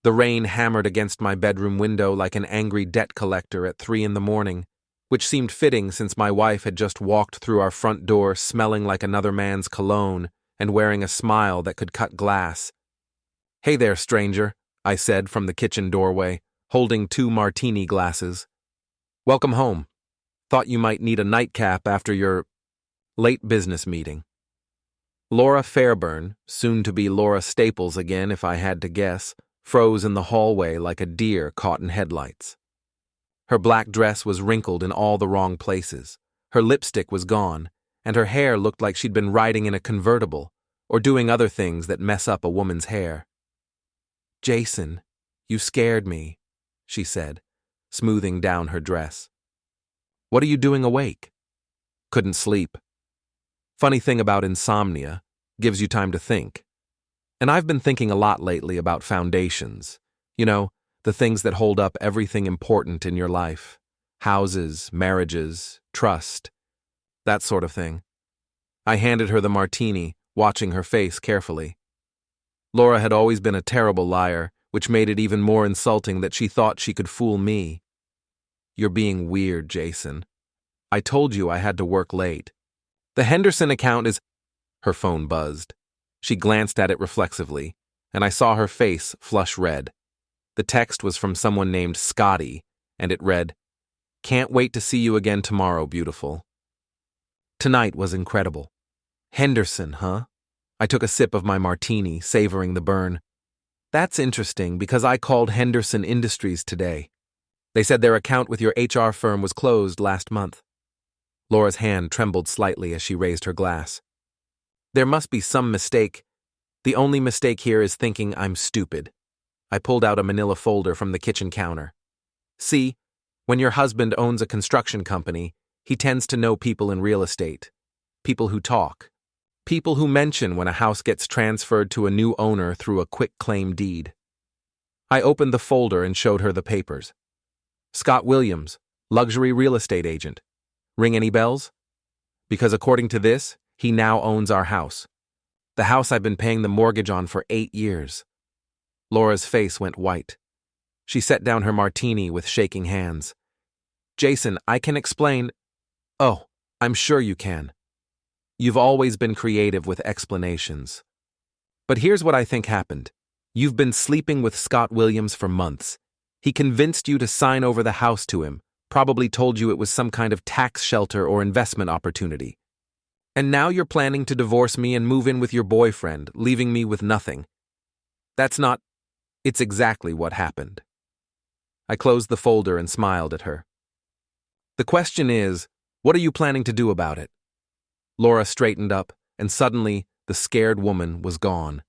The rain hammered against my bedroom window like an angry debt collector at 3 in the morning, which seemed fitting since my wife had just walked through our front door smelling like another man's cologne and wearing a smile that could cut glass. "Hey there, stranger," I said from the kitchen doorway, holding 2 martini glasses. "Welcome home. Thought you might need a nightcap after your late business meeting." Laura Fairburn, soon to be Laura Staples again if I had to guess, froze in the hallway like a deer caught in headlights. Her black dress was wrinkled in all the wrong places, her lipstick was gone, and her hair looked like she'd been riding in a convertible or doing other things that mess up a woman's hair. "Jason, you scared me," she said, smoothing down her dress. "What are you doing awake?" "Couldn't sleep." Funny thing about insomnia, gives you time to think. And I've been thinking a lot lately about foundations. You know, the things that hold up everything important in your life. Houses, marriages, trust. That sort of thing. I handed her the martini, watching her face carefully. Laura had always been a terrible liar, which made it even more insulting that she thought she could fool me. "You're being weird, Jason. I told you I had to work late. The Henderson account is—" Her phone buzzed. She glanced at it reflexively, and I saw her face flush red. The text was from someone named Scotty, and it read, "Can't wait to see you again tomorrow, beautiful." Tonight was incredible. Henderson, huh? I took a sip of my martini, savoring the burn. That's interesting because I called Henderson Industries today. They said their account with your HR firm was closed last month. Laura's hand trembled slightly as she raised her glass. "There must be some mistake. The only mistake here is thinking I'm stupid." I pulled out a manila folder from the kitchen counter. "See, when your husband owns a construction company, he tends to know people in real estate. People who talk. People who mention when a house gets transferred to a new owner through a quitclaim deed." I opened the folder and showed her the papers. "Scott Williams, luxury real estate agent. Ring any bells? Because according to this, he now owns our house. The house I've been paying the mortgage on for 8 years. Laura's face went white. She set down her martini with shaking hands. "Jason, I can explain—" "Oh, I'm sure you can. You've always been creative with explanations. But here's what I think happened. You've been sleeping with Scott Williams for months. He convinced you to sign over the house to him, probably told you it was some kind of tax shelter or investment opportunity. And now you're planning to divorce me and move in with your boyfriend, leaving me with nothing. That's not— It's exactly what happened." I closed the folder and smiled at her. "The question is, what are you planning to do about it?" Laura straightened up, and suddenly the scared woman was gone.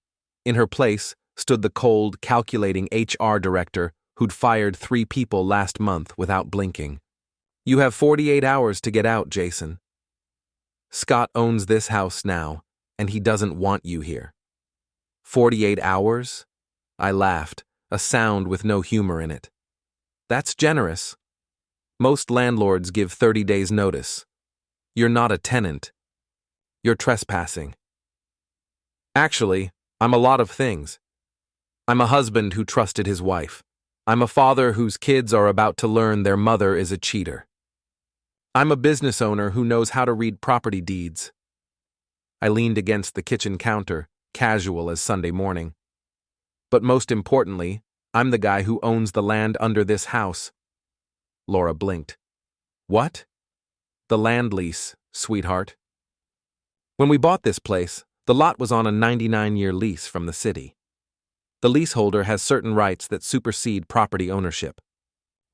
In her place stood the cold, calculating HR director who'd fired 3 people last month without blinking. "You have 48 hours to get out, Jason. Scott owns this house now, and he doesn't want you here." 48 hours? I laughed, a sound with no humor in it. "That's generous. Most landlords give 30 days notice. You're not a tenant. You're trespassing." "Actually, I'm a lot of things. I'm a husband who trusted his wife. I'm a father whose kids are about to learn their mother is a cheater. I'm a business owner who knows how to read property deeds." I leaned against the kitchen counter, casual as Sunday morning. "But most importantly, I'm the guy who owns the land under this house." Laura blinked. "What?" "The land lease, sweetheart. When we bought this place, the lot was on a 99-year lease from the city. The leaseholder has certain rights that supersede property ownership.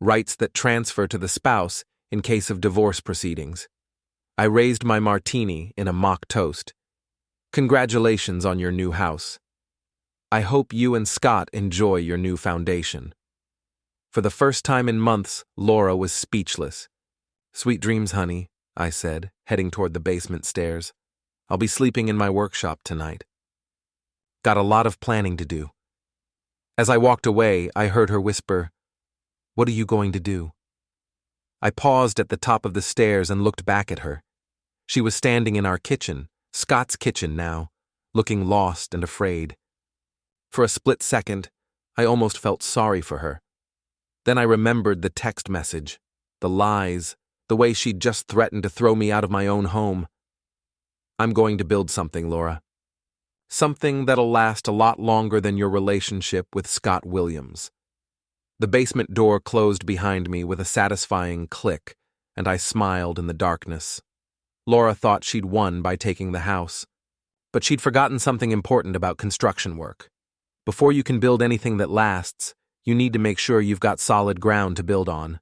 Rights that transfer to the spouse in case of divorce proceedings." I raised my martini in a mock toast. "Congratulations on your new house. I hope you and Scott enjoy your new foundation." For the first time in months, Laura was speechless. "Sweet dreams, honey," I said, heading toward the basement stairs. "I'll be sleeping in my workshop tonight. Got a lot of planning to do." As I walked away, I heard her whisper, "What are you going to do?" I paused at the top of the stairs and looked back at her. She was standing in our kitchen, Scott's kitchen now, looking lost and afraid. For a split second, I almost felt sorry for her. Then I remembered the text message, the lies, the way she'd just threatened to throw me out of my own home. I'm going to build something, Laura. Something that'll last a lot longer than your relationship with Scott Williams. The basement door closed behind me with a satisfying click, and I smiled in the darkness. Laura thought she'd won by taking the house. But she'd forgotten something important about construction work. Before you can build anything that lasts, you need to make sure you've got solid ground to build on.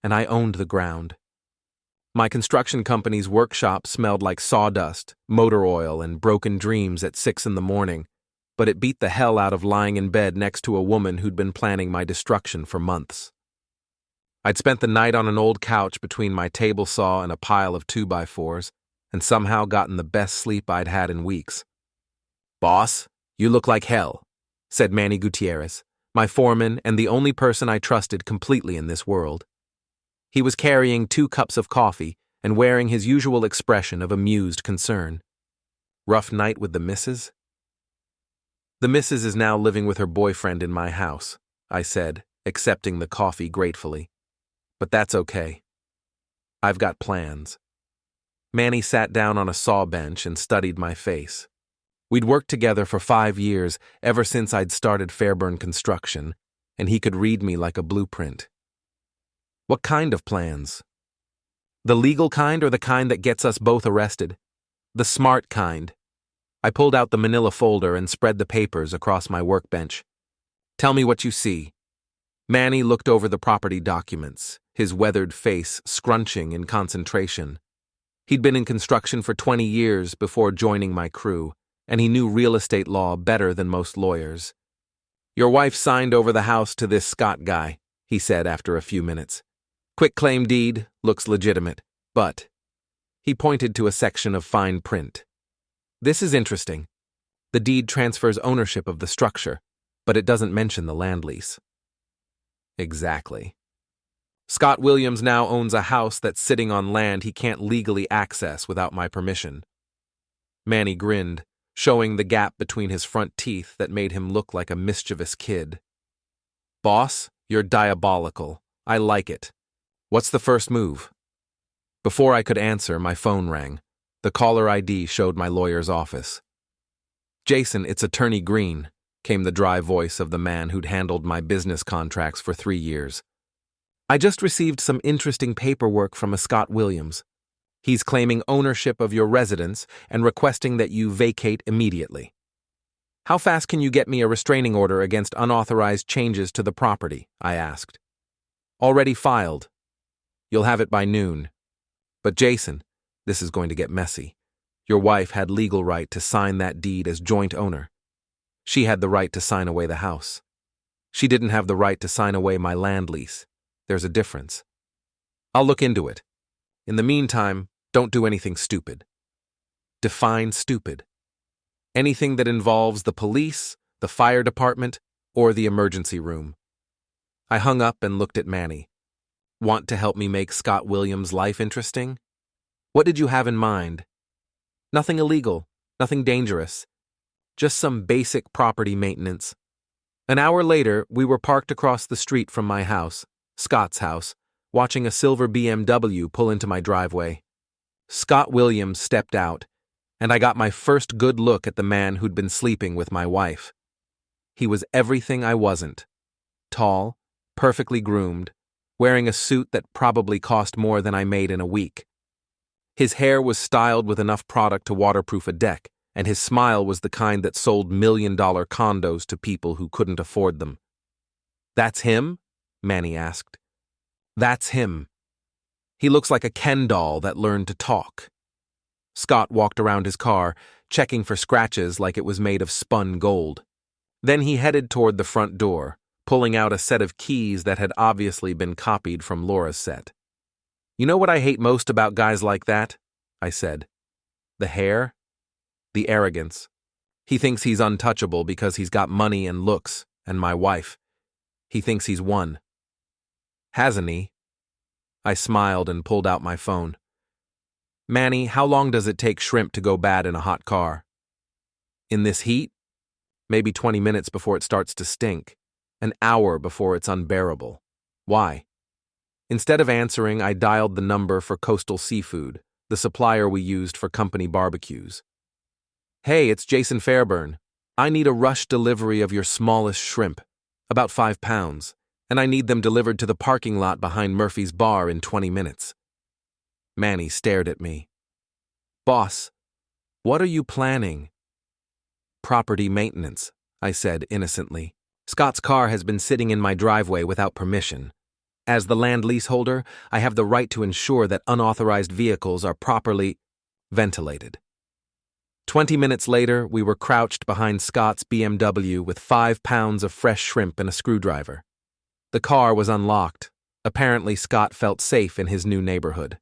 And I owned the ground. My construction company's workshop smelled like sawdust, motor oil, and broken dreams at 6 a.m, but it beat the hell out of lying in bed next to a woman who'd been planning my destruction for months. I'd spent the night on an old couch between my table saw and a pile of 2x4s, and somehow gotten the best sleep I'd had in weeks. "Boss, you look like hell," said Manny Gutierrez, my foreman and the only person I trusted completely in this world. He was carrying 2 cups of coffee and wearing his usual expression of amused concern. "Rough night with the missus?" "The missus is now living with her boyfriend in my house," I said, accepting the coffee gratefully. "But that's okay. I've got plans." Manny sat down on a saw bench and studied my face. We'd worked together for 5 years, ever since I'd started Fairburn Construction, and he could read me like a blueprint. "What kind of plans?" "The legal kind or the kind that gets us both arrested?" "The smart kind." I pulled out the manila folder and spread the papers across my workbench. "Tell me what you see." Manny looked over the property documents, his weathered face scrunching in concentration. He'd been in construction for 20 years before joining my crew, and he knew real estate law better than most lawyers. "Your wife signed over the house to this Scott guy," he said after a few minutes. "Quick claim deed, looks legitimate, but..." He pointed to a section of fine print. "This is interesting. The deed transfers ownership of the structure, but it doesn't mention the land lease." Exactly. Scott Williams now owns a house that's sitting on land he can't legally access without my permission. Manny grinned, showing the gap between his front teeth that made him look like a mischievous kid. "Boss, you're diabolical. I like it. What's the first move?" Before I could answer, my phone rang. The caller ID showed my lawyer's office. "Jason, it's Attorney Green," came the dry voice of the man who'd handled my business contracts for 3 years. "I just received some interesting paperwork from a Scott Williams. He's claiming ownership of your residence and requesting that you vacate immediately." "How fast can you get me a restraining order against unauthorized changes to the property?" I asked. "Already filed. You'll have it by noon. But Jason, this is going to get messy. Your wife had legal right to sign that deed as joint owner. She had the right to sign away the house. She didn't have the right to sign away my land lease. There's a difference. I'll look into it. In the meantime, don't do anything stupid." Define stupid. Anything that involves the police, the fire department, or the emergency room. I hung up and looked at Manny. "Want to help me make Scott Williams' life interesting? What did you have in mind?" "Nothing illegal, nothing dangerous. Just some basic property maintenance." An hour later, we were parked across the street from my house, Scott's house, watching a silver BMW pull into my driveway. Scott Williams stepped out, and I got my first good look at the man who'd been sleeping with my wife. He was everything I wasn't. Tall, perfectly groomed, wearing a suit that probably cost more than I made in a week. His hair was styled with enough product to waterproof a deck, and his smile was the kind that sold million-dollar condos to people who couldn't afford them. "That's him?" Manny asked. "That's him. He looks like a Ken doll that learned to talk." Scott walked around his car, checking for scratches like it was made of spun gold. Then he headed toward the front door, pulling out a set of keys that had obviously been copied from Laura's set. "You know what I hate most about guys like that?" I said. "The hair. The arrogance. He thinks he's untouchable because he's got money and looks, and my wife. He thinks he's won. Hasn't he?" I smiled and pulled out my phone. "Manny, how long does it take shrimp to go bad in a hot car?" "In this heat? Maybe 20 minutes before it starts to stink." An hour before it's unbearable. Why? Instead of answering, I dialed the number for Coastal Seafood, the supplier we used for company barbecues. Hey, it's Jason Fairburn. I need a rush delivery of your smallest shrimp, about 5 pounds, and I need them delivered to the parking lot behind Murphy's Bar in 20 minutes. Manny stared at me. Boss, what are you planning? Property maintenance, I said innocently. Scott's car has been sitting in my driveway without permission. As the land leaseholder, I have the right to ensure that unauthorized vehicles are properly ventilated. 20 minutes later, we were crouched behind Scott's BMW with 5 pounds of fresh shrimp and a screwdriver. The car was unlocked. Apparently, Scott felt safe in his new neighborhood.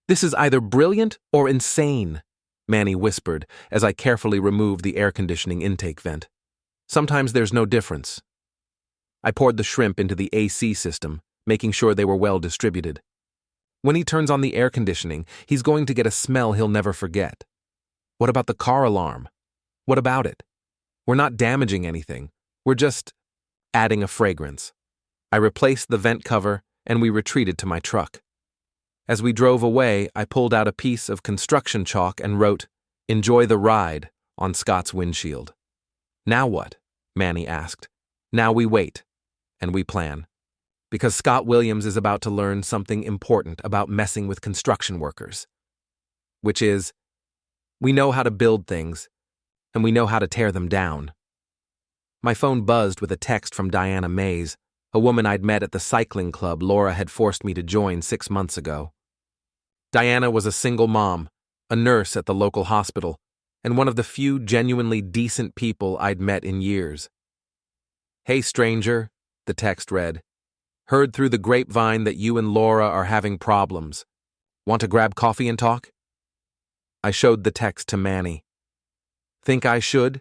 This is either brilliant or insane, Manny whispered as I carefully removed the air conditioning intake vent. Sometimes there's no difference. I poured the shrimp into the AC system, making sure they were well distributed. When he turns on the air conditioning, he's going to get a smell he'll never forget. What about the car alarm? What about it? We're not damaging anything. We're just adding a fragrance. I replaced the vent cover and we retreated to my truck. As we drove away, I pulled out a piece of construction chalk and wrote, "Enjoy the ride," on Scott's windshield. Now what? Manny asked. Now we wait, and we plan. Because Scott Williams is about to learn something important about messing with construction workers. Which is, we know how to build things, and we know how to tear them down. My phone buzzed with a text from Diana Mays, a woman I'd met at the cycling club Laura had forced me to join 6 months ago. Diana was a single mom, a nurse at the local hospital, and one of the few genuinely decent people I'd met in years. Hey stranger, the text read. Heard through the grapevine that you and Laura are having problems. Want to grab coffee and talk? I showed the text to Manny. Think I should?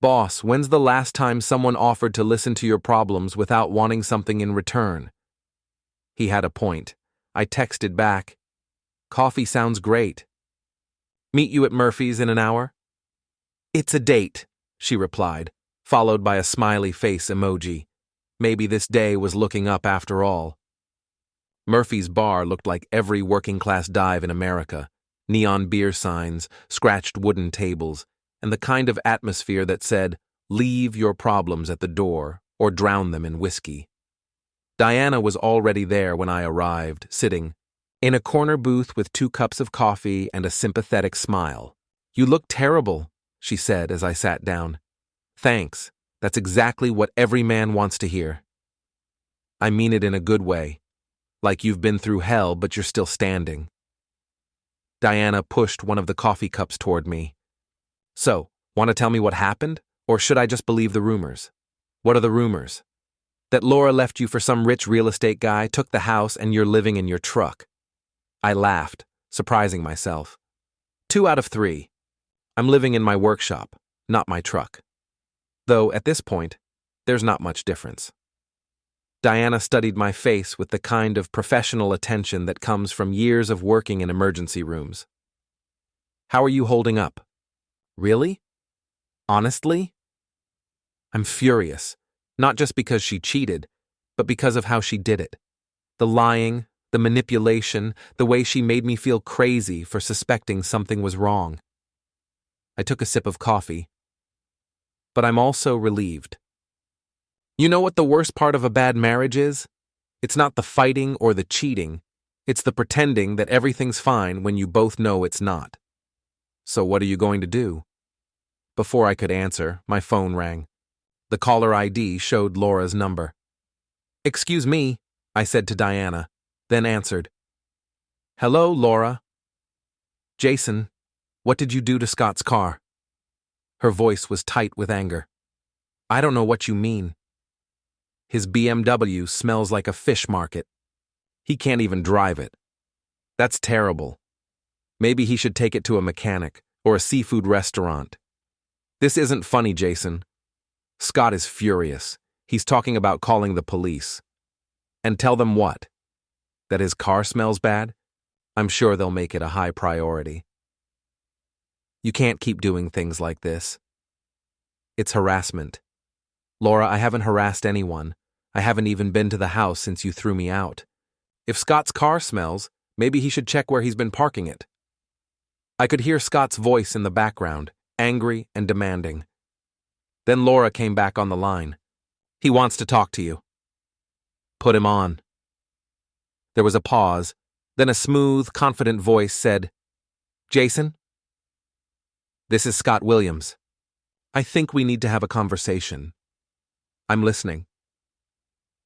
Boss, when's the last time someone offered to listen to your problems without wanting something in return? He had a point. I texted back. Coffee sounds great. Meet you at Murphy's in an hour? It's a date, she replied, followed by a smiley face emoji. Maybe this day was looking up after all. Murphy's Bar looked like every working-class dive in America. Neon beer signs, scratched wooden tables, and the kind of atmosphere that said, leave your problems at the door or drown them in whiskey. Diana was already there when I arrived, sitting in a corner booth with 2 cups of coffee and a sympathetic smile. You look terrible, she said as I sat down. Thanks. That's exactly what every man wants to hear. I mean it in a good way. Like you've been through hell, but you're still standing. Diana pushed one of the coffee cups toward me. So, want to tell me what happened? Or should I just believe the rumors? What are the rumors? That Laura left you for some rich real estate guy, took the house, and you're living in your truck. I laughed, surprising myself. 2 out of 3. I'm living in my workshop, not my truck. Though, at this point, there's not much difference. Diana studied my face with the kind of professional attention that comes from years of working in emergency rooms. How are you holding up? Really? Honestly? I'm furious, not just because she cheated, but because of how she did it. The lying, the manipulation, the way she made me feel crazy for suspecting something was wrong. I took a sip of coffee. But I'm also relieved. You know what the worst part of a bad marriage is? It's not the fighting or the cheating. It's the pretending that everything's fine when you both know it's not. So what are you going to do? Before I could answer, my phone rang. The caller ID showed Laura's number. Excuse me, I said to Diana, then answered. Hello, Laura. Jason, what did you do to Scott's car? Her voice was tight with anger. I don't know what you mean. His BMW smells like a fish market. He can't even drive it. That's terrible. Maybe he should take it to a mechanic or a seafood restaurant. This isn't funny, Jason. Scott is furious. He's talking about calling the police. And tell them what? That his car smells bad? I'm sure they'll make it a high priority. You can't keep doing things like this. It's harassment. Laura, I haven't harassed anyone. I haven't even been to the house since you threw me out. If Scott's car smells, maybe he should check where he's been parking it. I could hear Scott's voice in the background, angry and demanding. Then Laura came back on the line. He wants to talk to you. Put him on. There was a pause, then a smooth, confident voice said, Jason? This is Scott Williams. I think we need to have a conversation. I'm listening.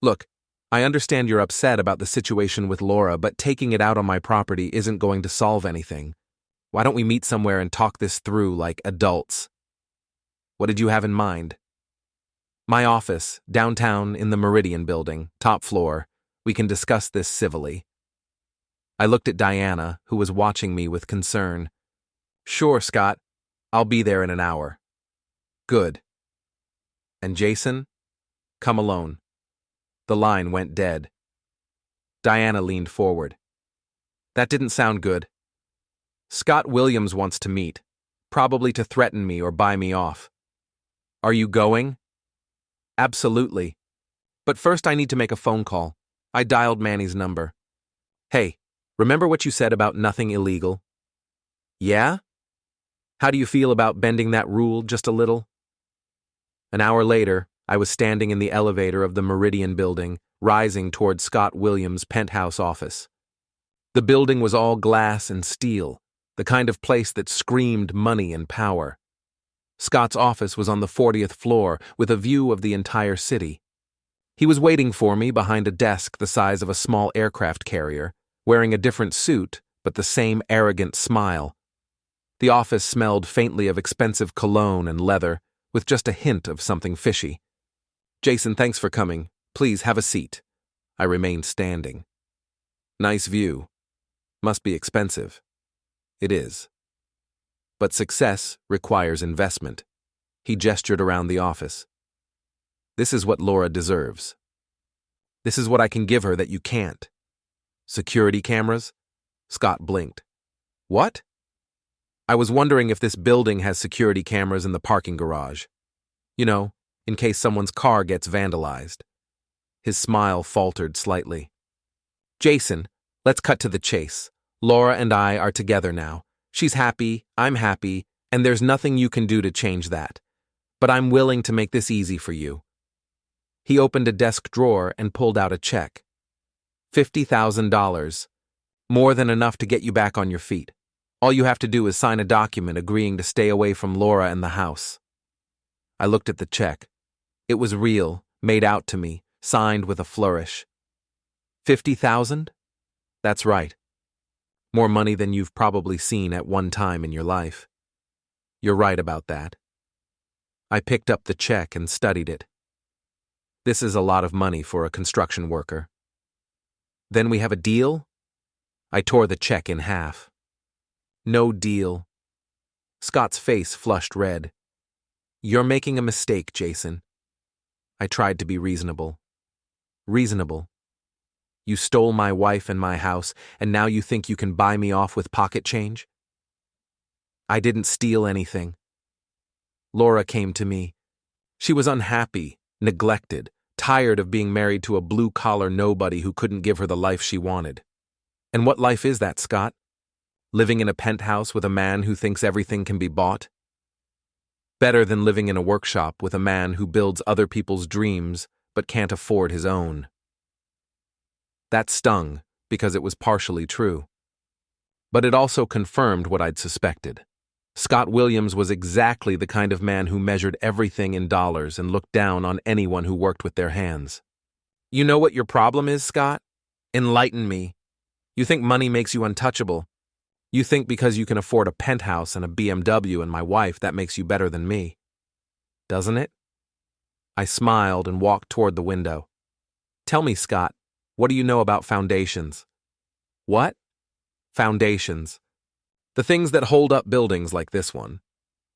Look, I understand you're upset about the situation with Laura, but taking it out on my property isn't going to solve anything. Why don't we meet somewhere and talk this through like adults? What did you have in mind? My office, downtown in the Meridian building, top floor. We can discuss this civilly. I looked at Diana, who was watching me with concern. Sure, Scott. I'll be there in an hour. Good. And Jason? Come alone. The line went dead. Diana leaned forward. That didn't sound good. Scott Williams wants to meet, probably to threaten me or buy me off. Are you going? Absolutely. But first I need to make a phone call. I dialed Manny's number. Hey, remember what you said about nothing illegal? Yeah? How do you feel about bending that rule just a little? An hour later, I was standing in the elevator of the Meridian building, rising toward Scott Williams' penthouse office. The building was all glass and steel, the kind of place that screamed money and power. Scott's office was on the 40th floor, with a view of the entire city. He was waiting for me behind a desk the size of a small aircraft carrier, wearing a different suit, but the same arrogant smile. The office smelled faintly of expensive cologne and leather, with just a hint of something fishy. Jason, thanks for coming. Please have a seat. I remained standing. Nice view. Must be expensive. It is. But success requires investment. He gestured around the office. This is what Laura deserves. This is what I can give her that you can't. Security cameras? Scott blinked. What? I was wondering if this building has security cameras in the parking garage. You know, in case someone's car gets vandalized. His smile faltered slightly. Jason, let's cut to the chase. Laura and I are together now. She's happy, I'm happy, and there's nothing you can do to change that. But I'm willing to make this easy for you. He opened a desk drawer and pulled out a check. $50,000. More than enough to get you back on your feet. All you have to do is sign a document agreeing to stay away from Laura and the house. I looked at the check. It was real, made out to me, signed with a flourish. 50,000? That's right. More money than you've probably seen at one time in your life. You're right about that. I picked up the check and studied it. This is a lot of money for a construction worker. Then we have a deal? I tore the check in half. No deal. Scott's face flushed red. You're making a mistake, Jason. I tried to be reasonable. Reasonable. You stole my wife and my house, and now you think you can buy me off with pocket change? I didn't steal anything. Laura came to me. She was unhappy, neglected, tired of being married to a blue-collar nobody who couldn't give her the life she wanted. And what life is that, Scott? Living in a penthouse with a man who thinks everything can be bought? Better than living in a workshop with a man who builds other people's dreams but can't afford his own. That stung, because it was partially true. But it also confirmed what I'd suspected. Scott Williams was exactly the kind of man who measured everything in dollars and looked down on anyone who worked with their hands. You know what your problem is, Scott? Enlighten me. You think money makes you untouchable. You think because you can afford a penthouse and a BMW and my wife, that makes you better than me. Doesn't it? I smiled and walked toward the window. Tell me, Scott, what do you know about foundations? What? Foundations. The things that hold up buildings like this one.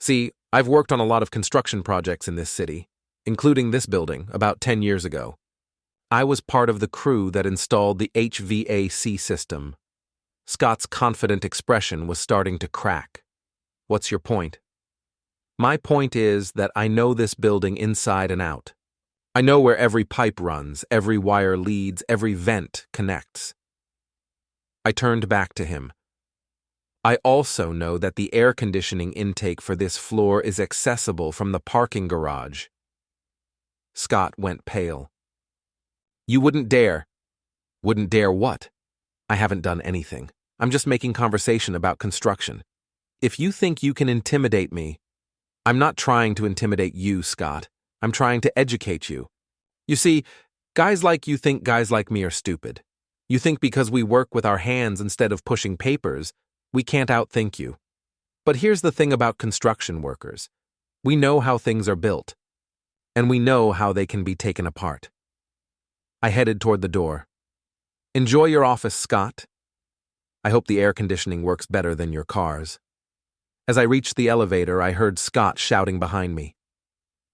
See, I've worked on a lot of construction projects in this city, including this building about 10 years ago. I was part of the crew that installed the HVAC system. Scott's confident expression was starting to crack. What's your point? My point is that I know this building inside and out. I know where every pipe runs, every wire leads, every vent connects. I turned back to him. I also know that the air conditioning intake for this floor is accessible from the parking garage. Scott went pale. You wouldn't dare. Wouldn't dare what? I haven't done anything. I'm just making conversation about construction. If you think you can intimidate me, I'm not trying to intimidate you, Scott. I'm trying to educate you. You see, guys like you think guys like me are stupid. You think because we work with our hands instead of pushing papers, we can't outthink you. But here's the thing about construction workers. We know how things are built, and we know how they can be taken apart. I headed toward the door. Enjoy your office, Scott. I hope the air conditioning works better than your car's. As I reached the elevator, I heard Scott shouting behind me.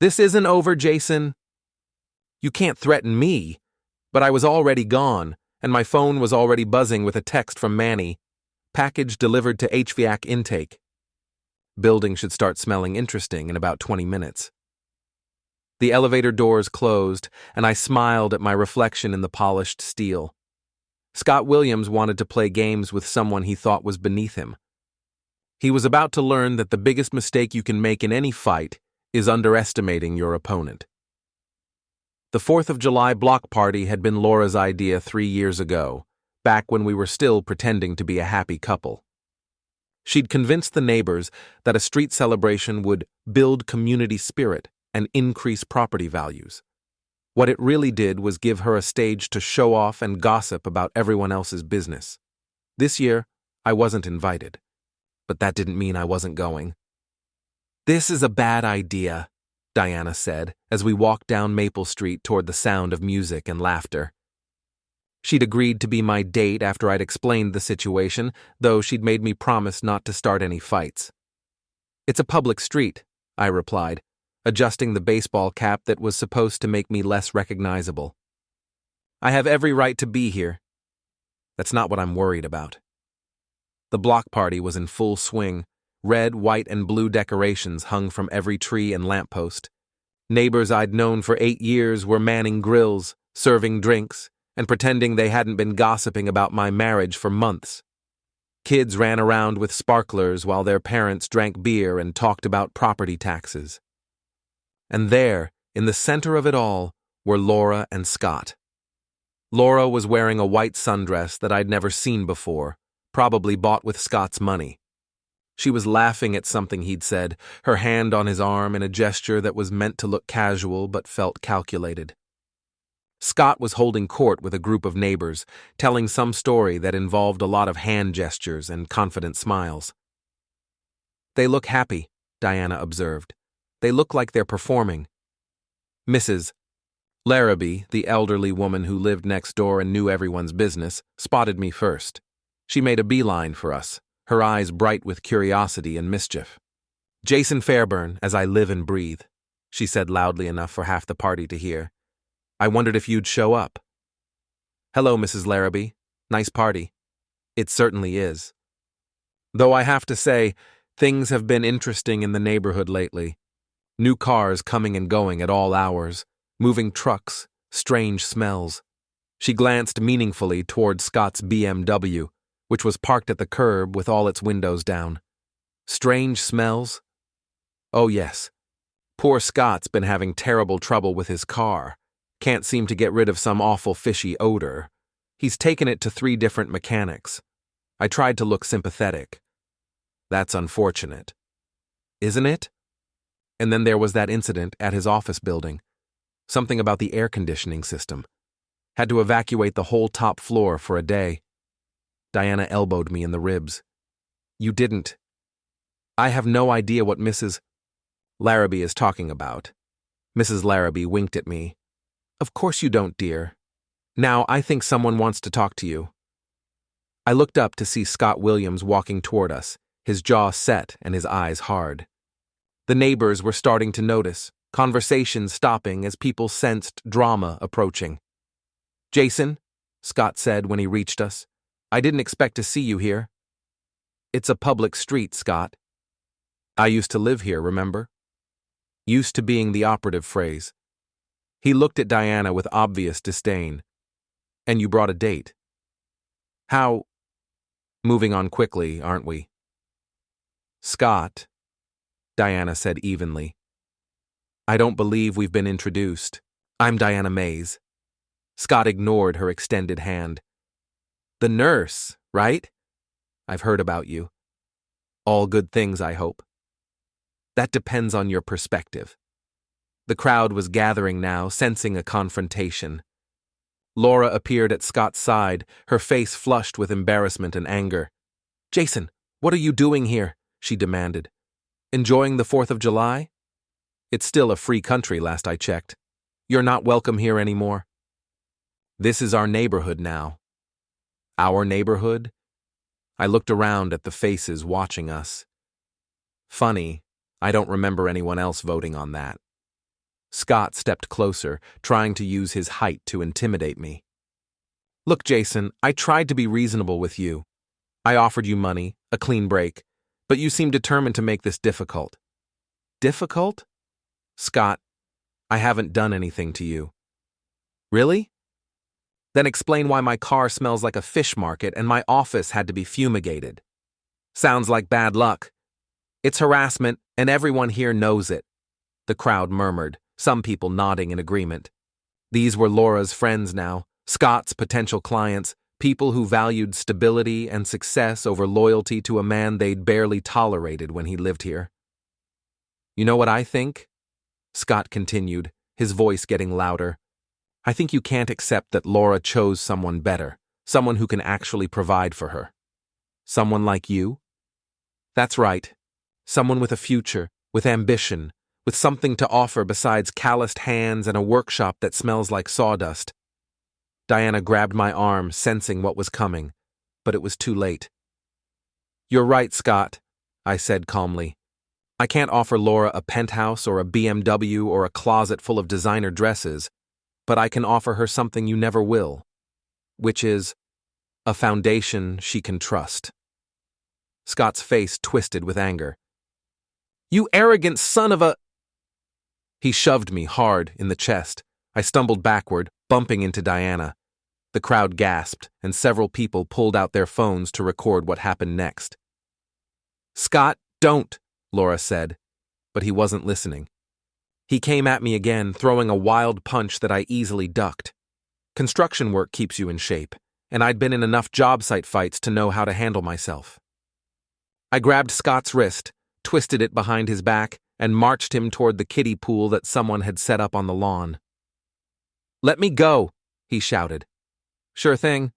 This isn't over, Jason. You can't threaten me. But I was already gone, and my phone was already buzzing with a text from Manny. Package delivered to HVAC intake. Building should start smelling interesting in about 20 minutes. The elevator doors closed, and I smiled at my reflection in the polished steel. Scott Williams wanted to play games with someone he thought was beneath him. He was about to learn that the biggest mistake you can make in any fight is underestimating your opponent. The 4th of July block party had been Laura's idea 3 years ago, back when we were still pretending to be a happy couple. She'd convinced the neighbors that a street celebration would build community spirit and increase property values. What it really did was give her a stage to show off and gossip about everyone else's business. This year, I wasn't invited. But that didn't mean I wasn't going. This is a bad idea, Diana said, as we walked down Maple Street toward the sound of music and laughter. She'd agreed to be my date after I'd explained the situation, though she'd made me promise not to start any fights. It's a public street, I replied, adjusting the baseball cap that was supposed to make me less recognizable. I have every right to be here. That's not what I'm worried about. The block party was in full swing. Red, white, and blue decorations hung from every tree and lamppost. Neighbors I'd known for 8 years were manning grills, serving drinks, and pretending they hadn't been gossiping about my marriage for months. Kids ran around with sparklers while their parents drank beer and talked about property taxes. And there, in the center of it all, were Laura and Scott. Laura was wearing a white sundress that I'd never seen before, probably bought with Scott's money. She was laughing at something he'd said, her hand on his arm in a gesture that was meant to look casual but felt calculated. Scott was holding court with a group of neighbors, telling some story that involved a lot of hand gestures and confident smiles. They look happy, Diana observed. They look like they're performing. Mrs. Larrabee, the elderly woman who lived next door and knew everyone's business, spotted me first. She made a beeline for us, her eyes bright with curiosity and mischief. Jason Fairburn, as I live and breathe, she said loudly enough for half the party to hear. I wondered if you'd show up. Hello, Mrs. Larrabee. Nice party. It certainly is. Though I have to say, things have been interesting in the neighborhood lately. New cars coming and going at all hours, moving trucks, strange smells. She glanced meaningfully toward Scott's BMW, which was parked at the curb with all its windows down. Strange smells? Oh yes. Poor Scott's been having terrible trouble with his car. Can't seem to get rid of some awful fishy odor. He's taken it to 3 different mechanics. I tried to look sympathetic. That's unfortunate. Isn't it? And then there was that incident at his office building. Something about the air conditioning system. Had to evacuate the whole top floor for a day. Diana elbowed me in the ribs. You didn't. I have no idea what Mrs. Larrabee is talking about. Mrs. Larrabee winked at me. Of course you don't, dear. Now I think someone wants to talk to you. I looked up to see Scott Williams walking toward us, his jaw set and his eyes hard. The neighbors were starting to notice, conversations stopping as people sensed drama approaching. Jason, Scott said when he reached us, I didn't expect to see you here. It's a public street, Scott. I used to live here, remember? Used to being the operative phrase. He looked at Diana with obvious disdain. And you brought a date. How? Moving on quickly, aren't we? Scott, Diana said evenly. I don't believe we've been introduced. I'm Diana Mays. Scott ignored her extended hand. The nurse, right? I've heard about you. All good things, I hope. That depends on your perspective. The crowd was gathering now, sensing a confrontation. Laura appeared at Scott's side, her face flushed with embarrassment and anger. Jason, what are you doing here? She demanded. Enjoying the 4th of July? It's still a free country, last I checked. You're not welcome here anymore. This is our neighborhood now. Our neighborhood? I looked around at the faces watching us. Funny, I don't remember anyone else voting on that. Scott stepped closer, trying to use his height to intimidate me. Look, Jason, I tried to be reasonable with you. I offered you money, a clean break, but you seem determined to make this difficult. Difficult? Scott, I haven't done anything to you. Really? Then explain why my car smells like a fish market and my office had to be fumigated. Sounds like bad luck. It's harassment, and everyone here knows it. The crowd murmured, some people nodding in agreement. These were Laura's friends now, Scott's potential clients, people who valued stability and success over loyalty to a man they'd barely tolerated when he lived here. You know what I think? Scott continued, his voice getting louder. I think you can't accept that Laura chose someone better, someone who can actually provide for her. Someone like you? That's right. Someone with a future, with ambition, with something to offer besides calloused hands and a workshop that smells like sawdust. Diana grabbed my arm, sensing what was coming, but it was too late. You're right, Scott, I said calmly. I can't offer Laura a penthouse or a BMW or a closet full of designer dresses, but I can offer her something you never will, which is a foundation she can trust. Scott's face twisted with anger. You arrogant son of a... He shoved me hard in the chest. I stumbled backward, bumping into Diana. The crowd gasped, and several people pulled out their phones to record what happened next. Scott, don't, Laura said, but he wasn't listening. He came at me again, throwing a wild punch that I easily ducked. Construction work keeps you in shape, and I'd been in enough job site fights to know how to handle myself. I grabbed Scott's wrist, twisted it behind his back, and marched him toward the kiddie pool that someone had set up on the lawn. Let me go, he shouted. Sure thing.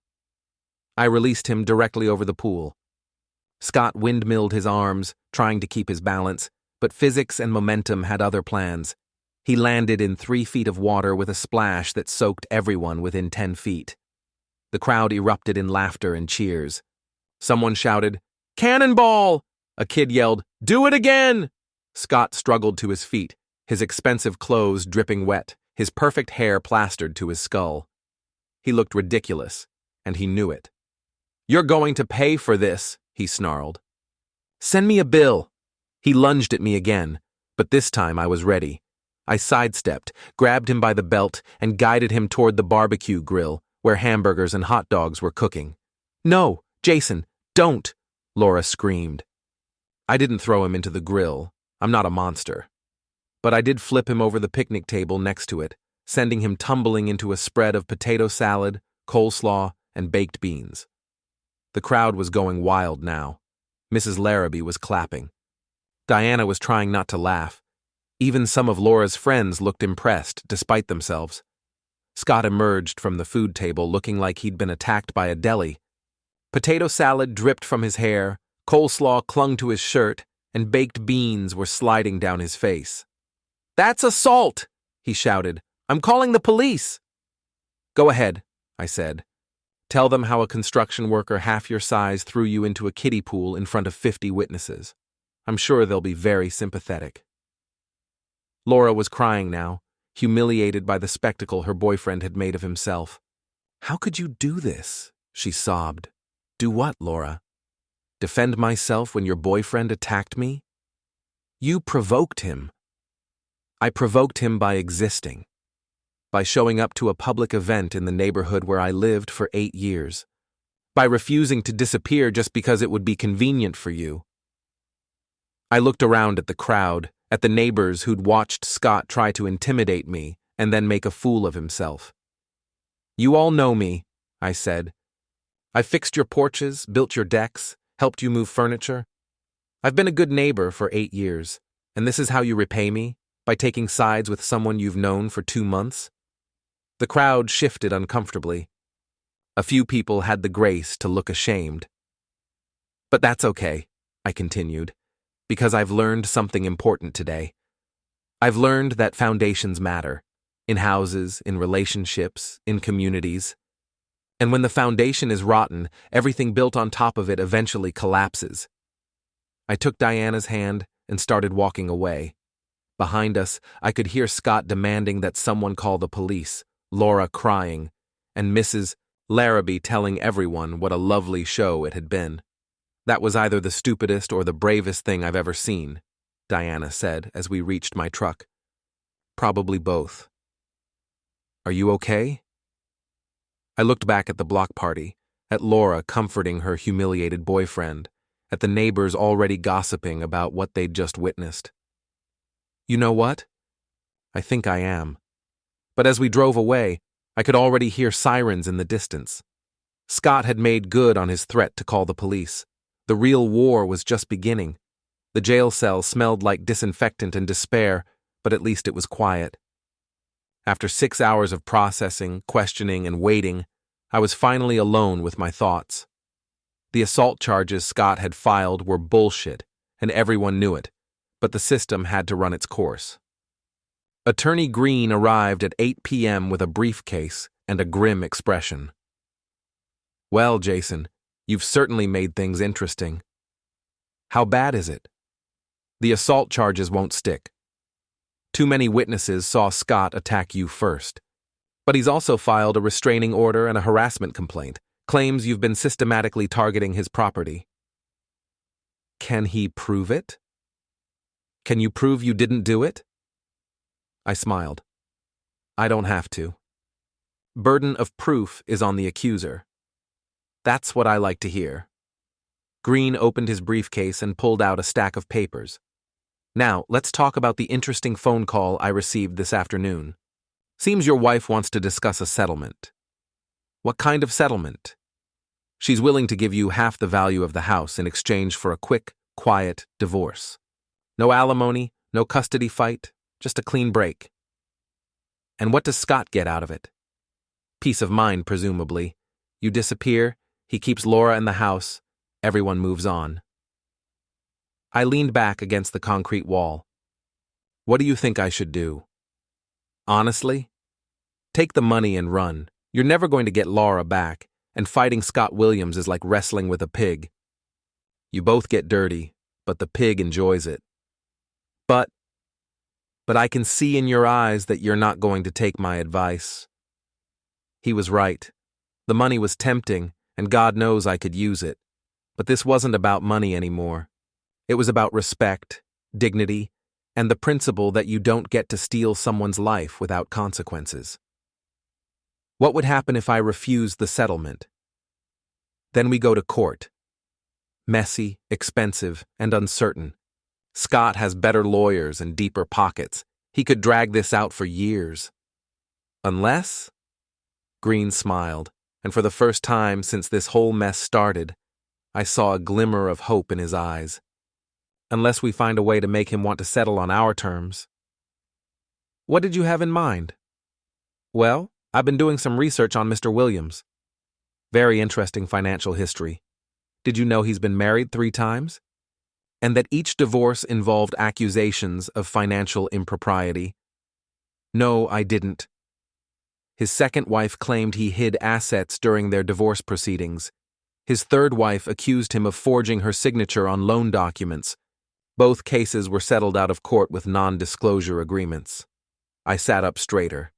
I released him directly over the pool. Scott windmilled his arms, trying to keep his balance, but physics and momentum had other plans. He landed in 3 feet of water with a splash that soaked everyone within 10 feet. The crowd erupted in laughter and cheers. Someone shouted, Cannonball! A kid yelled, Do it again! Scott struggled to his feet, his expensive clothes dripping wet, his perfect hair plastered to his skull. He looked ridiculous, and he knew it. You're going to pay for this, he snarled. Send me a bill. He lunged at me again, but this time I was ready. I sidestepped, grabbed him by the belt, and guided him toward the barbecue grill, where hamburgers and hot dogs were cooking. No, Jason, don't, Laura screamed. I didn't throw him into the grill. I'm not a monster. But I did flip him over the picnic table next to it, sending him tumbling into a spread of potato salad, coleslaw, and baked beans. The crowd was going wild now. Mrs. Larrabee was clapping. Diana was trying not to laugh. Even some of Laura's friends looked impressed, despite themselves. Scott emerged from the food table looking like he'd been attacked by a deli. Potato salad dripped from his hair, coleslaw clung to his shirt, and baked beans were sliding down his face. That's assault, he shouted. I'm calling the police. Go ahead, I said. Tell them how a construction worker half your size threw you into a kiddie pool in front of 50 witnesses. I'm sure they'll be very sympathetic. Laura was crying now, humiliated by the spectacle her boyfriend had made of himself. How could you do this? She sobbed. Do what, Laura? Defend myself when your boyfriend attacked me? You provoked him. I provoked him by existing. by showing up to a public event in the neighborhood where I lived for 8 years, by refusing to disappear just because it would be convenient for you. I looked around at the crowd, at the neighbors who'd watched Scott try to intimidate me and then make a fool of himself. You all know me, I said. I fixed your porches, built your decks, helped you move furniture. I've been a good neighbor for 8 years, and this is how you repay me? By taking sides with someone you've known for 2 months? The crowd shifted uncomfortably. A few people had the grace to look ashamed. But that's okay, I continued, because I've learned something important today. I've learned that foundations matter, in houses, in relationships, in communities. And when the foundation is rotten, everything built on top of it eventually collapses. I took Diana's hand and started walking away. Behind us, I could hear Scott demanding that someone call the police, Laura crying, and Mrs. Larrabee telling everyone what a lovely show it had been. That was either the stupidest or the bravest thing I've ever seen, Diana said as we reached my truck. Probably both. Are you okay? I looked back at the block party, at Laura comforting her humiliated boyfriend, at the neighbors already gossiping about what they'd just witnessed. You know what? I think I am. But as we drove away, I could already hear sirens in the distance. Scott had made good on his threat to call the police. The real war was just beginning. The jail cell smelled like disinfectant and despair, but at least it was quiet. After 6 hours of processing, questioning, and waiting, I was finally alone with my thoughts. The assault charges Scott had filed were bullshit, and everyone knew it, but the system had to run its course. Attorney Green arrived at 8 p.m. with a briefcase and a grim expression. Well, Jason, you've certainly made things interesting. How bad is it? The assault charges won't stick. Too many witnesses saw Scott attack you first. But he's also filed a restraining order and a harassment complaint, claims you've been systematically targeting his property. Can he prove it? Can you prove you didn't do it? I smiled. I don't have to. Burden of proof is on the accuser. That's what I like to hear. Green opened his briefcase and pulled out a stack of papers. Now, let's talk about the interesting phone call I received this afternoon. Seems your wife wants to discuss a settlement. What kind of settlement? She's willing to give you half the value of the house in exchange for a quick, quiet divorce. No alimony, no custody fight, just a clean break. And what does Scott get out of it? Peace of mind, presumably. You disappear, he keeps Laura in the house, everyone moves on. I leaned back against the concrete wall. What do you think I should do? Honestly? Take the money and run. You're never going to get Laura back, and fighting Scott Williams is like wrestling with a pig. You both get dirty, but the pig enjoys it. But I can see in your eyes that you're not going to take my advice. He was right. The money was tempting, and God knows I could use it. But this wasn't about money anymore. It was about respect, dignity, and the principle that you don't get to steal someone's life without consequences. What would happen if I refused the settlement? Then we go to court. Messy, expensive, and uncertain. Scott has better lawyers and deeper pockets. He could drag this out for years. Unless? Green smiled, and for the first time since this whole mess started, I saw a glimmer of hope in his eyes. Unless we find a way to make him want to settle on our terms. What did you have in mind? Well, I've been doing some research on Mr. Williams. Very interesting financial history. Did you know he's been married 3 times? And that each divorce involved accusations of financial impropriety? No, I didn't. His second wife claimed he hid assets during their divorce proceedings. His third wife accused him of forging her signature on loan documents. Both cases were settled out of court with non-disclosure agreements. I sat up straighter.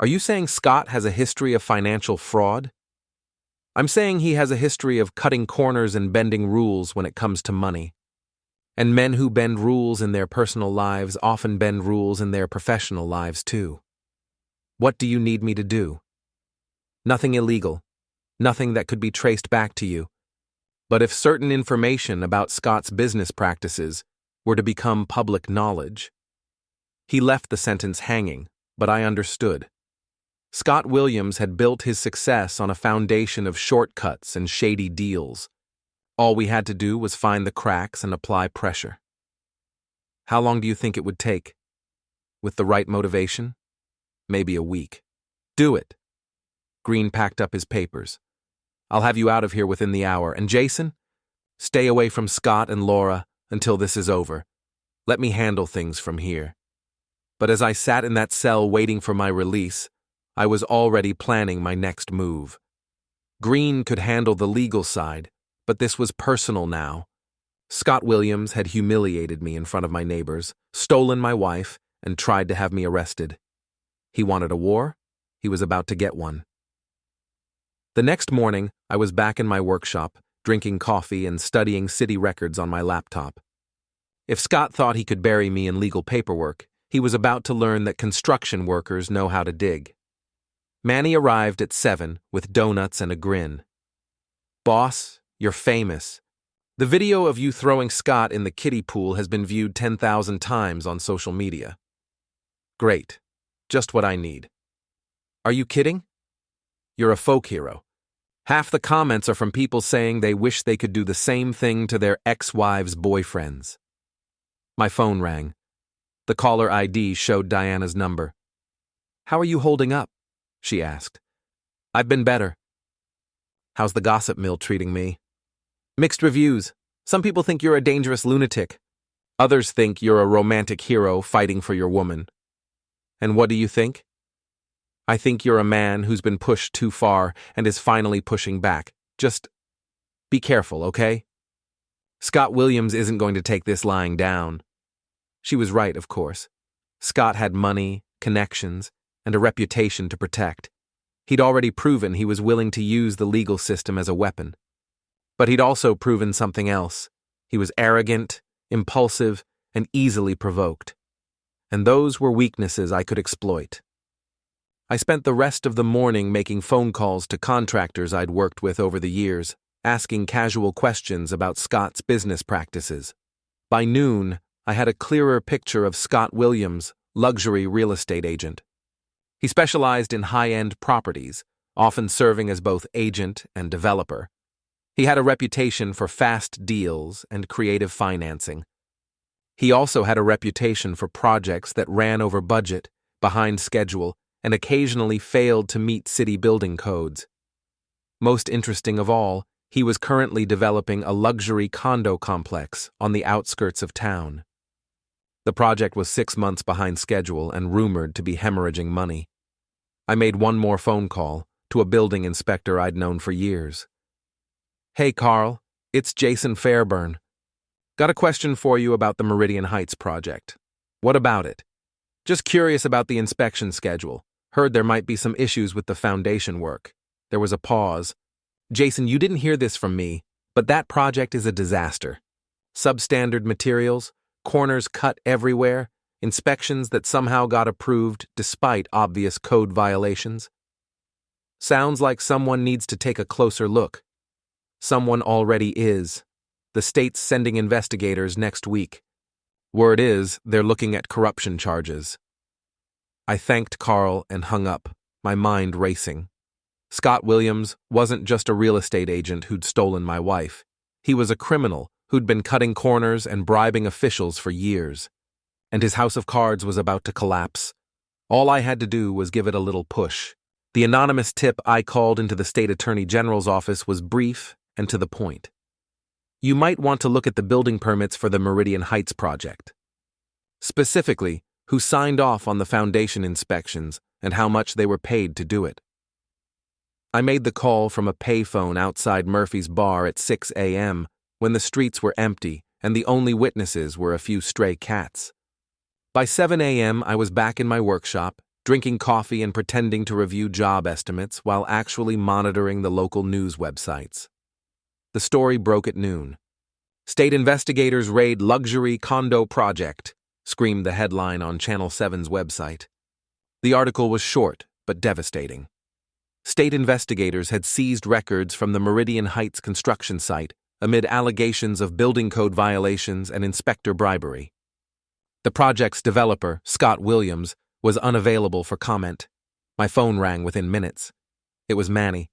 Are you saying Scott has a history of financial fraud? I'm saying he has a history of cutting corners and bending rules when it comes to money. And men who bend rules in their personal lives often bend rules in their professional lives too. What do you need me to do? Nothing illegal. Nothing that could be traced back to you. But if certain information about Scott's business practices were to become public knowledge. He left the sentence hanging, but I understood. Scott Williams had built his success on a foundation of shortcuts and shady deals. All we had to do was find the cracks and apply pressure. How long do you think it would take? With the right motivation? Maybe a week. Do it. Green packed up his papers. I'll have you out of here within the hour. And Jason? Stay away from Scott and Laura until this is over. Let me handle things from here. But as I sat in that cell waiting for my release, I was already planning my next move. Green could handle the legal side, but this was personal now. Scott Williams had humiliated me in front of my neighbors, stolen my wife, and tried to have me arrested. He wanted a war. He was about to get one. The next morning, I was back in my workshop, drinking coffee and studying city records on my laptop. If Scott thought he could bury me in legal paperwork, he was about to learn that construction workers know how to dig. Manny arrived at 7 with donuts and a grin. Boss, you're famous. The video of you throwing Scott in the kiddie pool has been viewed 10,000 times on social media. Great. Just what I need. Are you kidding? You're a folk hero. Half the comments are from people saying they wish they could do the same thing to their ex-wives' boyfriends. My phone rang. The caller ID showed Diana's number. How are you holding up? She asked. I've been better. How's the gossip mill treating me? Mixed reviews. Some people think you're a dangerous lunatic. Others think you're a romantic hero fighting for your woman. And what do you think? I think you're a man who's been pushed too far and is finally pushing back. Just be careful, okay? Scott Williams isn't going to take this lying down. She was right, of course. Scott had money, connections, and a reputation to protect. He'd already proven he was willing to use the legal system as a weapon. But he'd also proven something else. He was arrogant, impulsive, and easily provoked. And those were weaknesses I could exploit. I spent the rest of the morning making phone calls to contractors I'd worked with over the years, asking casual questions about Scott's business practices. By noon, I had a clearer picture of Scott Williams, luxury real estate agent. He specialized in high-end properties, often serving as both agent and developer. He had a reputation for fast deals and creative financing. He also had a reputation for projects that ran over budget, behind schedule, and occasionally failed to meet city building codes. Most interesting of all, he was currently developing a luxury condo complex on the outskirts of town. The project was 6 months behind schedule and rumored to be hemorrhaging money. I made one more phone call to a building inspector I'd known for years. Hey, Carl, it's Jason Fairburn. Got a question for you about the Meridian Heights project. What about it? Just curious about the inspection schedule. Heard there might be some issues with the foundation work. There was a pause. Jason, you didn't hear this from me, but that project is a disaster. Substandard materials, corners cut everywhere, inspections that somehow got approved despite obvious code violations. Sounds like someone needs to take a closer look. Someone already is. The state's sending investigators next week. Word is, they're looking at corruption charges. I thanked Carl and hung up, my mind racing. Scott Williams wasn't just a real estate agent who'd stolen my wife. He was a criminal who'd been cutting corners and bribing officials for years. And his house of cards was about to collapse. All I had to do was give it a little push. The anonymous tip I called into the state attorney general's office was brief and to the point. You might want to look at the building permits for the Meridian Heights project. Specifically, who signed off on the foundation inspections and how much they were paid to do it. I made the call from a payphone outside Murphy's bar at 6 a.m. when the streets were empty and the only witnesses were a few stray cats. By 7 a.m., I was back in my workshop, drinking coffee and pretending to review job estimates while actually monitoring the local news websites. The story broke at noon. State investigators raid luxury condo project, screamed the headline on Channel 7's website. The article was short, but devastating. State investigators had seized records from the Meridian Heights construction site amid allegations of building code violations and inspector bribery. The project's developer, Scott Williams, was unavailable for comment. My phone rang within minutes. It was Manny.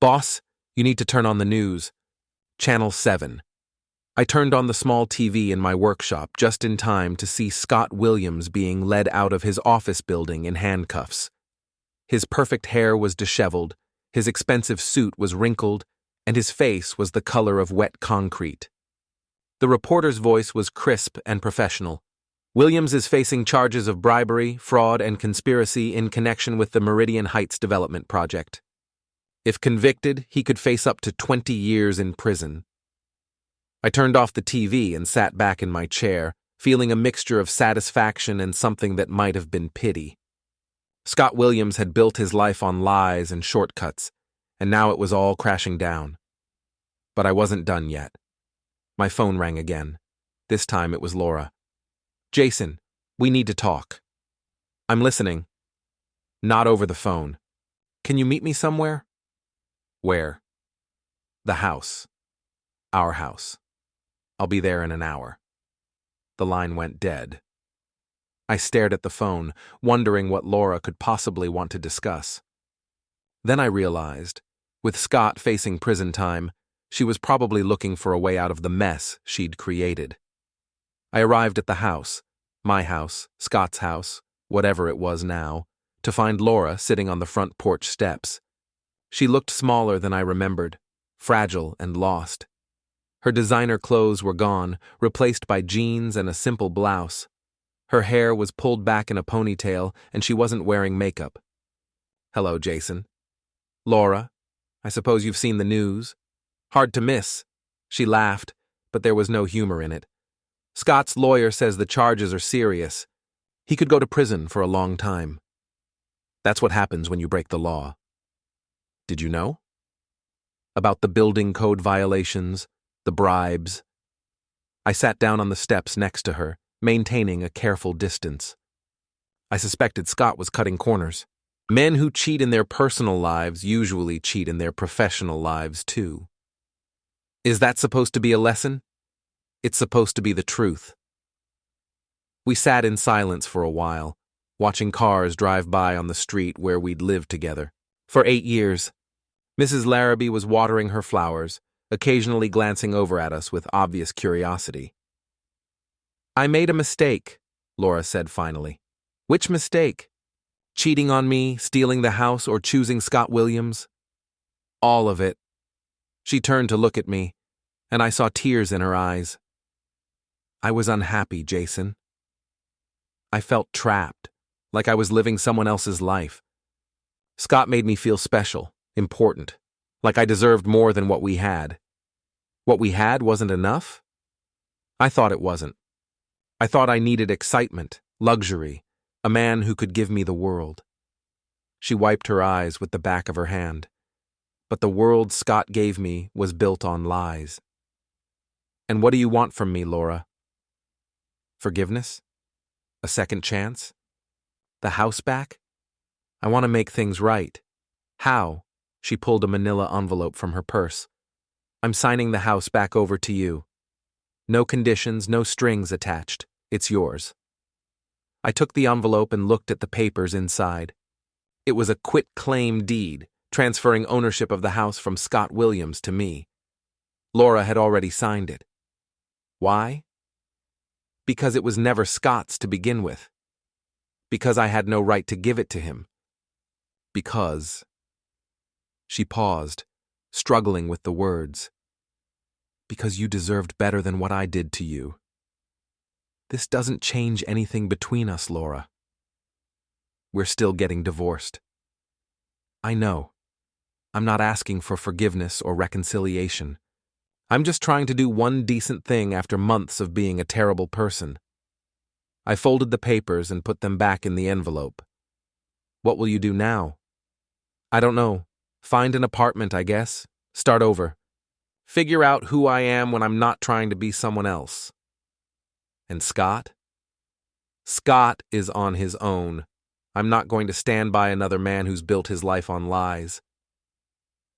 "Boss, you need to turn on the news. Channel 7. I turned on the small TV in my workshop just in time to see Scott Williams being led out of his office building in handcuffs. His perfect hair was disheveled, his expensive suit was wrinkled, and his face was the color of wet concrete. The reporter's voice was crisp and professional. "Williams is facing charges of bribery, fraud, and conspiracy in connection with the Meridian Heights development project. If convicted, he could face up to 20 years in prison." I turned off the TV and sat back in my chair, feeling a mixture of satisfaction and something that might have been pity. Scott Williams had built his life on lies and shortcuts, and now it was all crashing down. But I wasn't done yet. My phone rang again. This time it was Laura. "Jason, we need to talk." "I'm listening." "Not over the phone. Can you meet me somewhere?" "Where?" "The house. Our house. I'll be there in an hour." The line went dead. I stared at the phone, wondering what Laura could possibly want to discuss. Then I realized, with Scott facing prison time, she was probably looking for a way out of the mess she'd created. I arrived at the house, my house, Scott's house, whatever it was now, to find Laura sitting on the front porch steps. She looked smaller than I remembered, fragile and lost. Her designer clothes were gone, replaced by jeans and a simple blouse. Her hair was pulled back in a ponytail, and she wasn't wearing makeup. "Hello, Jason." "Laura, I suppose you've seen the news." "Hard to miss." She laughed, but there was no humor in it. "Scott's lawyer says the charges are serious. He could go to prison for a long time." "That's what happens when you break the law." "Did you know?" "About the building code violations, the bribes." I sat down on the steps next to her, maintaining a careful distance. I suspected Scott was cutting corners. Men who cheat in their personal lives usually cheat in their professional lives too. Is that supposed to be a lesson? It's supposed to be the truth. We sat in silence for a while, watching cars drive by on the street where we'd lived together. For 8 years. Mrs. Larrabee was watering her flowers, occasionally glancing over at us with obvious curiosity. "I made a mistake," Laura said finally. "Which mistake? Cheating on me, stealing the house, or choosing Scott Williams?" "All of it." She turned to look at me, and I saw tears in her eyes. "I was unhappy, Jason. I felt trapped, like I was living someone else's life. Scott made me feel special, important, like I deserved more than what we had. What we had wasn't enough? I thought it wasn't. I thought I needed excitement, luxury, a man who could give me the world." She wiped her eyes with the back of her hand. "But the world Scott gave me was built on lies." "And what do you want from me, Laura?" "Forgiveness? A second chance? The house back? I want to make things right." "How?" She pulled a manila envelope from her purse. "I'm signing the house back over to you. No conditions, no strings attached. It's yours." I took the envelope and looked at the papers inside. It was a quit-claim deed, transferring ownership of the house from Scott Williams to me. Laura had already signed it. Why? Because it was never Scott's to begin with. Because I had no right to give it to him. Because... She paused, struggling with the words. "Because you deserved better than what I did to you. This doesn't change anything between us, Laura. We're still getting divorced. I know. I'm not asking for forgiveness or reconciliation. I'm just trying to do one decent thing after months of being a terrible person." I folded the papers and put them back in the envelope. "What will you do now?" "I don't know. Find an apartment, I guess. Start over. Figure out who I am when I'm not trying to be someone else." "And Scott?" "Scott is on his own. I'm not going to stand by another man who's built his life on lies.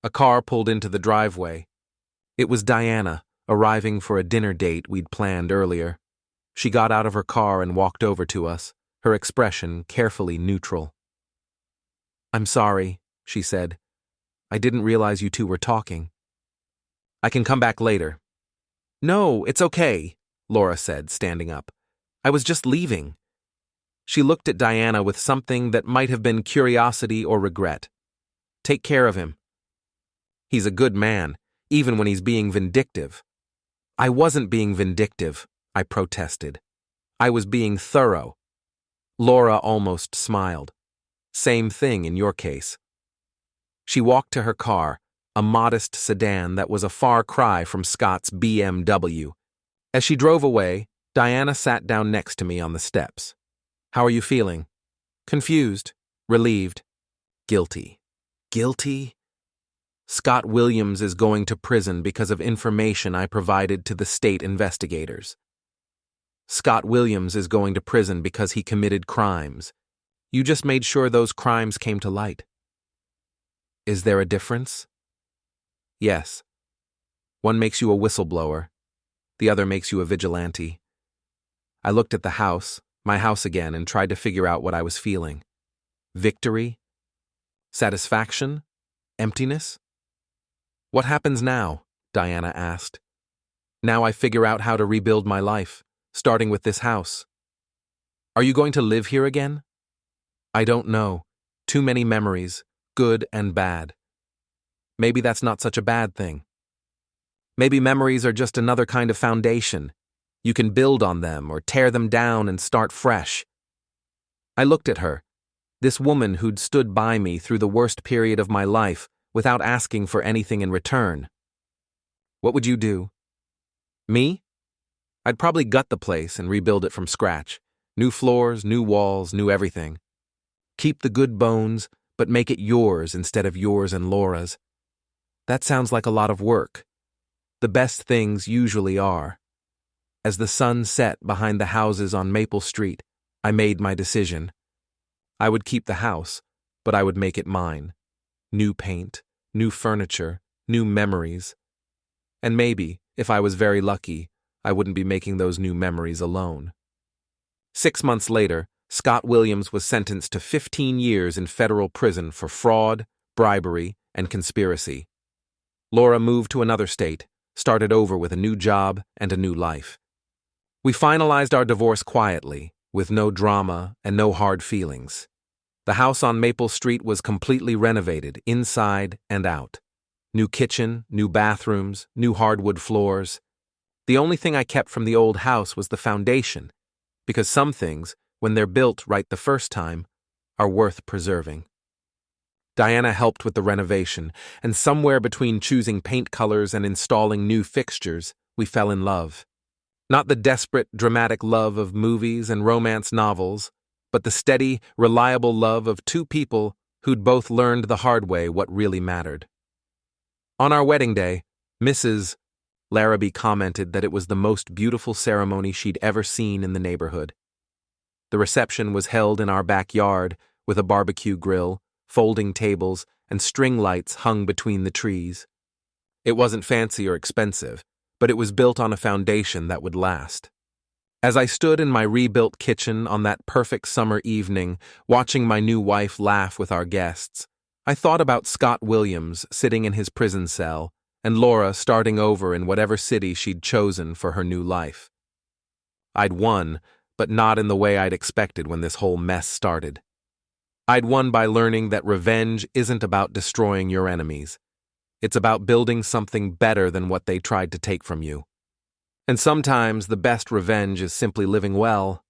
A car pulled into the driveway. It was Diana, arriving for a dinner date we'd planned earlier. She got out of her car and walked over to us, her expression carefully neutral. "I'm sorry," she said. "I didn't realize you two were talking." "I can come back later." "No, it's okay," Laura said, standing up. "I was just leaving." She looked at Diana with something that might have been curiosity or regret. "Take care of him. He's a good man, even when he's being vindictive." "I wasn't being vindictive," I protested. "I was being thorough." Laura almost smiled. "Same thing in your case." She walked to her car, a modest sedan that was a far cry from Scott's BMW. As she drove away, Diana sat down next to me on the steps. "How are you feeling?" "Confused. Relieved. Guilty." "Guilty?" "Scott Williams is going to prison because of information I provided to the state investigators." "Scott Williams is going to prison because he committed crimes. You just made sure those crimes came to light." "Is there a difference?" "Yes. One makes you a whistleblower. The other makes you a vigilante." I looked at the house, my house again, and tried to figure out what I was feeling. Victory? Satisfaction? Emptiness? "What happens now?" Diana asked. "Now I figure out how to rebuild my life, starting with this house." "Are you going to live here again?" "I don't know. Too many memories, good and bad." "Maybe that's not such a bad thing." "Maybe memories are just another kind of foundation. You can build on them or tear them down and start fresh." I looked at her, this woman who'd stood by me through the worst period of my life without asking for anything in return. "What would you do?" "Me? I'd probably gut the place and rebuild it from scratch. New floors, new walls, new everything. Keep the good bones, but make it yours instead of yours and Laura's." "That sounds like a lot of work." "The best things usually are." As the sun set behind the houses on Maple Street, I made my decision. I would keep the house, but I would make it mine. New paint, new furniture, new memories. And maybe, if I was very lucky, I wouldn't be making those new memories alone. 6 months later, Scott Williams was sentenced to 15 years in federal prison for fraud, bribery, and conspiracy. Laura moved to another state, started over with a new job and a new life. We finalized our divorce quietly, with no drama and no hard feelings. The house on Maple Street was completely renovated, inside and out. New kitchen, new bathrooms, new hardwood floors. The only thing I kept from the old house was the foundation, because some things, when they're built right the first time, are worth preserving. Diana helped with the renovation, and somewhere between choosing paint colors and installing new fixtures, we fell in love. Not the desperate, dramatic love of movies and romance novels, but the steady, reliable love of two people who'd both learned the hard way what really mattered. On our wedding day, Mrs. Larrabee commented that it was the most beautiful ceremony she'd ever seen in the neighborhood. The reception was held in our backyard with a barbecue grill, folding tables, and string lights hung between the trees. It wasn't fancy or expensive, but it was built on a foundation that would last. As I stood in my rebuilt kitchen on that perfect summer evening, watching my new wife laugh with our guests, I thought about Scott Williams sitting in his prison cell and Laura starting over in whatever city she'd chosen for her new life. I'd won, but not in the way I'd expected when this whole mess started. I'd won by learning that revenge isn't about destroying your enemies. It's about building something better than what they tried to take from you. And sometimes the best revenge is simply living well,